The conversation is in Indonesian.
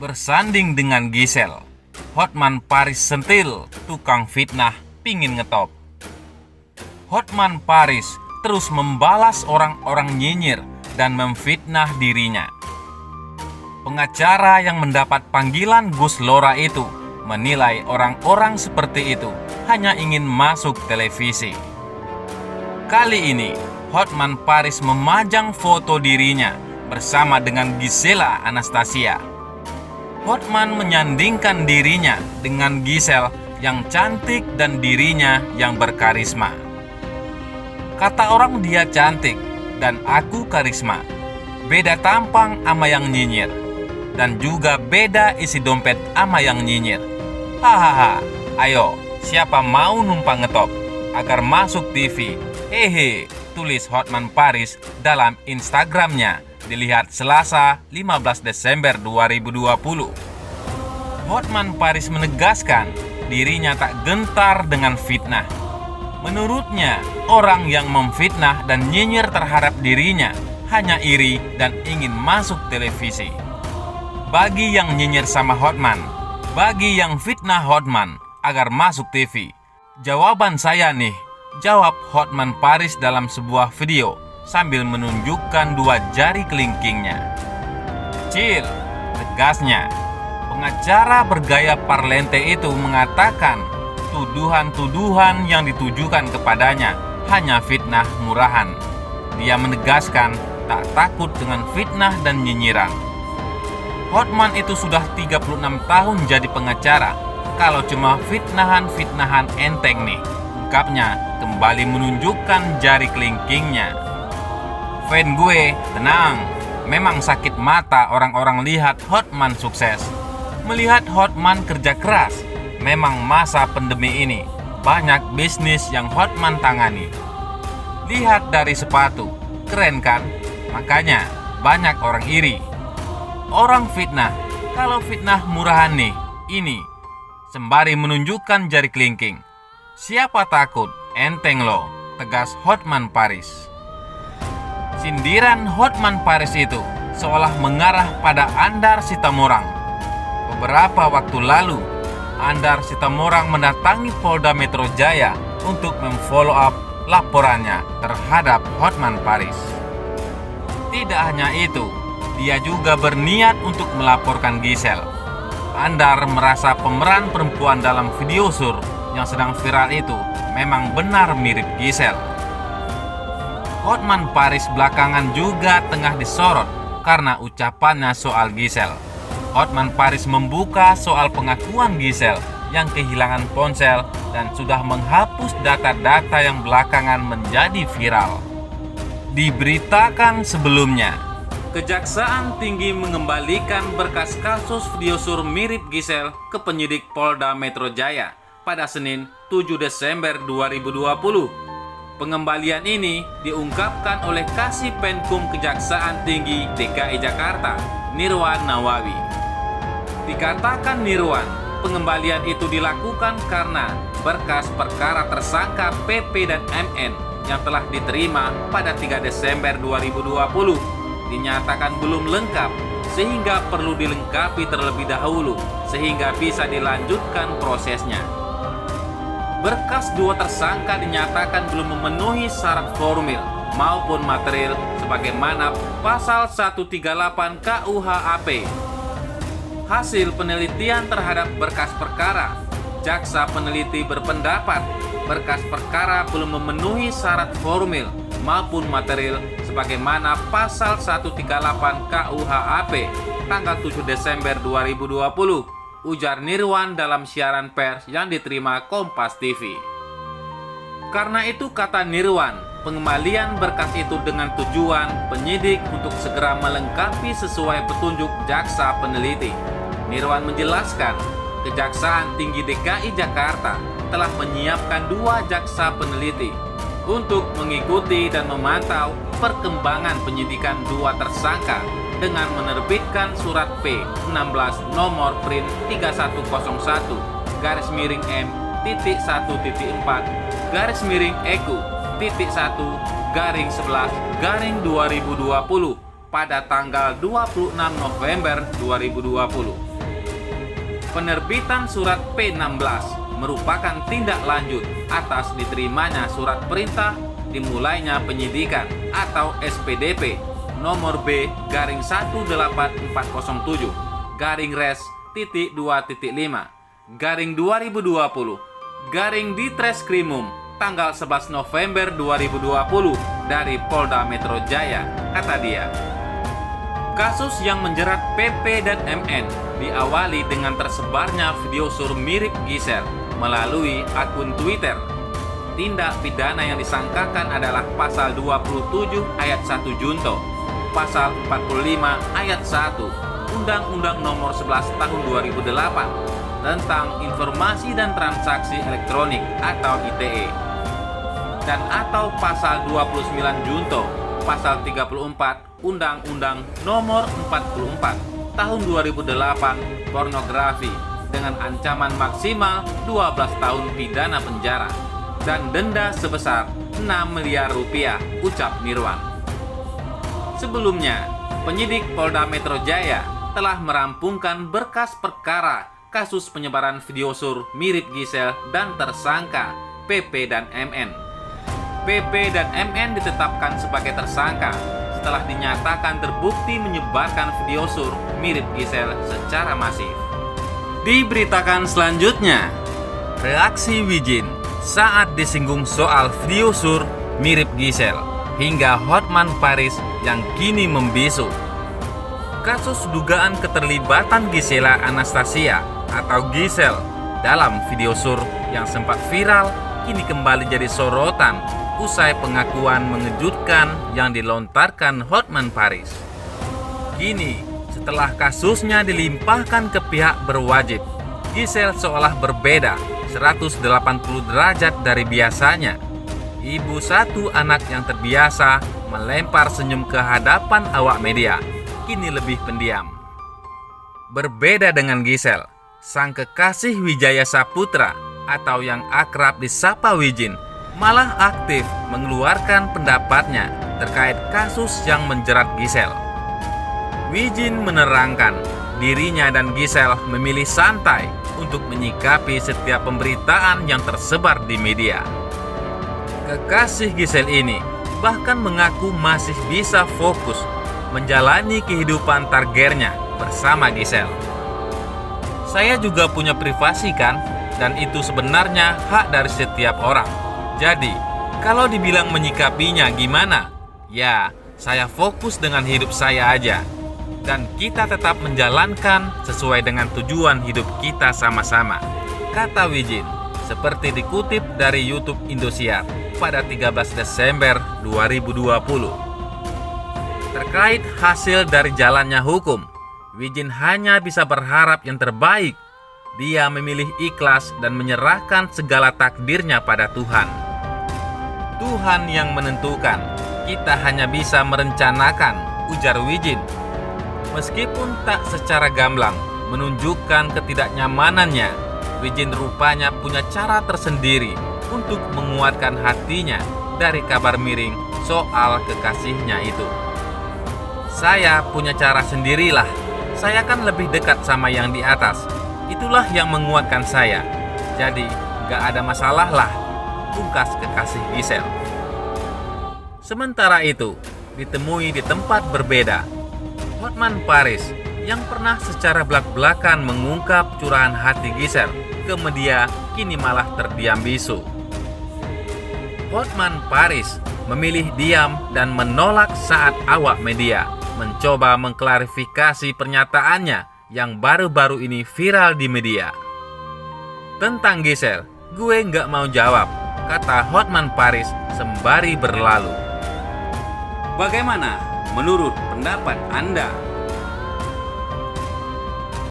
Bersanding dengan Gisel, Hotman Paris sentil, tukang fitnah, pingin ngetop. Hotman Paris terus membalas orang-orang nyinyir dan memfitnah dirinya. Pengacara yang mendapat panggilan Gus Lora itu menilai orang-orang seperti itu hanya ingin masuk televisi. Kali ini, Hotman Paris memajang foto dirinya bersama dengan Gisela Anastasia. Hotman menyandingkan dirinya dengan Gisel yang cantik dan dirinya yang berkarisma. Kata orang dia cantik dan aku karisma. Beda tampang ama yang nyinyir. Dan juga beda isi dompet ama yang nyinyir. Hahaha, ayo siapa mau numpang ngetop agar masuk TV? Hehe, tulis Hotman Paris dalam Instagramnya. Dilihat Selasa 15 Desember 2020. Hotman Paris menegaskan dirinya tak gentar dengan fitnah. Menurutnya, orang yang memfitnah dan nyinyir terhadap dirinya hanya iri dan ingin masuk televisi. Bagi yang nyinyir sama Hotman, bagi yang fitnah Hotman agar masuk TV, jawaban saya nih, jawab Hotman Paris dalam sebuah video sambil menunjukkan dua jari kelingkingnya. Kecil, tegasnya. Pengacara bergaya parlente itu mengatakan tuduhan-tuduhan yang ditujukan kepadanya hanya fitnah murahan. Dia menegaskan tak takut dengan fitnah dan nyinyiran. Hotman itu sudah 36 tahun jadi pengacara. Kalau cuma fitnahan-fitnahan enteng nih, ungkapnya kembali menunjukkan jari kelingkingnya. Fan gue, tenang. Memang sakit mata orang-orang lihat Hotman sukses. Melihat Hotman kerja keras. Memang masa pandemi ini banyak bisnis yang Hotman tangani. Lihat dari sepatu, keren kan? Makanya banyak orang iri. Orang fitnah, kalau fitnah murahan nih, ini. Sembari menunjukkan jari kelingking. Siapa takut? Enteng loh, tegas Hotman Paris. Sindiran Hotman Paris itu seolah mengarah pada Andar Sitamorang. Beberapa waktu lalu, Andar Sitamorang mendatangi Polda Metro Jaya untuk memfollow up laporannya terhadap Hotman Paris. Tidak hanya itu, dia juga berniat untuk melaporkan Gisel. Andar merasa pemeran perempuan dalam video sur yang sedang viral itu memang benar mirip Gisel. Hotman Paris belakangan juga tengah disorot karena ucapannya soal Gisel. Hotman Paris membuka soal pengakuan Gisel yang kehilangan ponsel dan sudah menghapus data-data yang belakangan menjadi viral. Diberitakan sebelumnya, Kejaksaan Tinggi mengembalikan berkas kasus video sur mirip Gisel ke penyidik Polda Metro Jaya pada Senin 7 Desember 2020. Pengembalian ini diungkapkan oleh Kasih Penkum Kejaksaan Tinggi DKI Jakarta, Nirwan Nawawi. Dikatakan Nirwan, pengembalian itu dilakukan karena berkas perkara tersangka PP dan MN yang telah diterima pada 3 Desember 2020 dinyatakan belum lengkap sehingga perlu dilengkapi terlebih dahulu sehingga bisa dilanjutkan prosesnya. Berkas dua tersangka dinyatakan belum memenuhi syarat formil maupun material sebagaimana pasal 138 KUHAP. Hasil penelitian terhadap berkas perkara, jaksa peneliti berpendapat berkas perkara belum memenuhi syarat formil maupun material sebagaimana pasal 138 KUHAP tanggal 7 Desember 2020. Ujar Nirwan dalam siaran pers yang diterima Kompas TV. Karena itu, kata Nirwan, pengembalian berkas itu dengan tujuan penyidik untuk segera melengkapi sesuai petunjuk jaksa peneliti. Nirwan menjelaskan, Kejaksaan Tinggi DKI Jakarta telah menyiapkan 2 jaksa peneliti untuk mengikuti dan memantau perkembangan penyidikan 2 tersangka dengan menerbitkan surat P16 nomor print 3101 /M-1.4/EQ.1/11/2020 pada tanggal 26 November 2020. Penerbitan surat P16 merupakan tindak lanjut atas diterimanya surat perintah dimulainya penyidikan atau SPDP nomor B-Res.2.5 Ditreskrimum tanggal 11 November 2020 dari Polda Metro Jaya, kata dia. Kasus yang menjerat PP dan MN diawali dengan tersebarnya video sur mirip Gisel melalui akun Twitter. Tindak pidana yang disangkakan adalah pasal 27 ayat 1 Junto, pasal 45 ayat 1 Undang-Undang Nomor 11 Tahun 2008 tentang Informasi dan Transaksi Elektronik atau ITE, dan atau pasal 29 Junto, pasal 34 Undang-Undang Nomor 44 Tahun 2008 pornografi dengan ancaman maksimal 12 tahun pidana penjara dan denda sebesar 6 miliar rupiah, ucap Nirwan. Sebelumnya, penyidik Polda Metro Jaya telah merampungkan berkas perkara kasus penyebaran video sur mirip Gisel dan tersangka PP dan MN. PP dan MN ditetapkan sebagai tersangka setelah dinyatakan terbukti menyebarkan video sur mirip Gisel secara masif. Diberitakan selanjutnya, reaksi Wijin saat disinggung soal video sur mirip Gisel hingga Hotman Paris yang kini membisu. Kasus dugaan keterlibatan Gisela Anastasia atau Gisel dalam video sur yang sempat viral kini kembali jadi sorotan usai pengakuan mengejutkan yang dilontarkan Hotman Paris. Kini, setelah kasusnya dilimpahkan ke pihak berwajib, Gisel seolah berbeda 180 derajat dari biasanya. Ibu satu anak yang terbiasa melempar senyum ke hadapan awak media, kini lebih pendiam. Berbeda dengan Gisel, sang kekasih Wijaya Saputra atau yang akrab disapa Wijin malah aktif mengeluarkan pendapatnya terkait kasus yang menjerat Gisel. Wijin menerangkan dirinya dan Gisel memilih santai untuk menyikapi setiap pemberitaan yang tersebar di media. Kekasih Gisel ini bahkan mengaku masih bisa fokus menjalani kehidupan targernya bersama Gisel. Saya juga punya privasi kan, dan itu sebenarnya hak dari setiap orang. Jadi, kalau dibilang menyikapinya gimana? Ya, saya fokus dengan hidup saya aja. Dan kita tetap menjalankan sesuai dengan tujuan hidup kita sama-sama, kata Wijin, seperti dikutip dari YouTube Indosiar pada 13 Desember 2020. Terkait hasil dari jalannya hukum, Wijin hanya bisa berharap yang terbaik. Dia memilih ikhlas dan menyerahkan segala takdirnya pada Tuhan. Tuhan yang menentukan, kita hanya bisa merencanakan, ujar Wijin. Meskipun tak secara gamblang menunjukkan ketidaknyamanannya, Wijin rupanya punya cara tersendiri untuk menguatkan hatinya dari kabar miring soal kekasihnya itu. Saya punya cara sendirilah, saya kan lebih dekat sama yang di atas. Itulah yang menguatkan saya. Jadi gak ada masalah lah, pungkas kekasih Gisel. Sementara itu, ditemui di tempat berbeda, Hotman Paris yang pernah secara belak-belakan mengungkap curahan hati Gisel ke media kini malah terdiam bisu. Hotman Paris memilih diam dan menolak saat awak media mencoba mengklarifikasi pernyataannya yang baru-baru ini viral di media. Tentang Gisel, gue nggak mau jawab, kata Hotman Paris sembari berlalu. Bagaimana menurut pendapat Anda?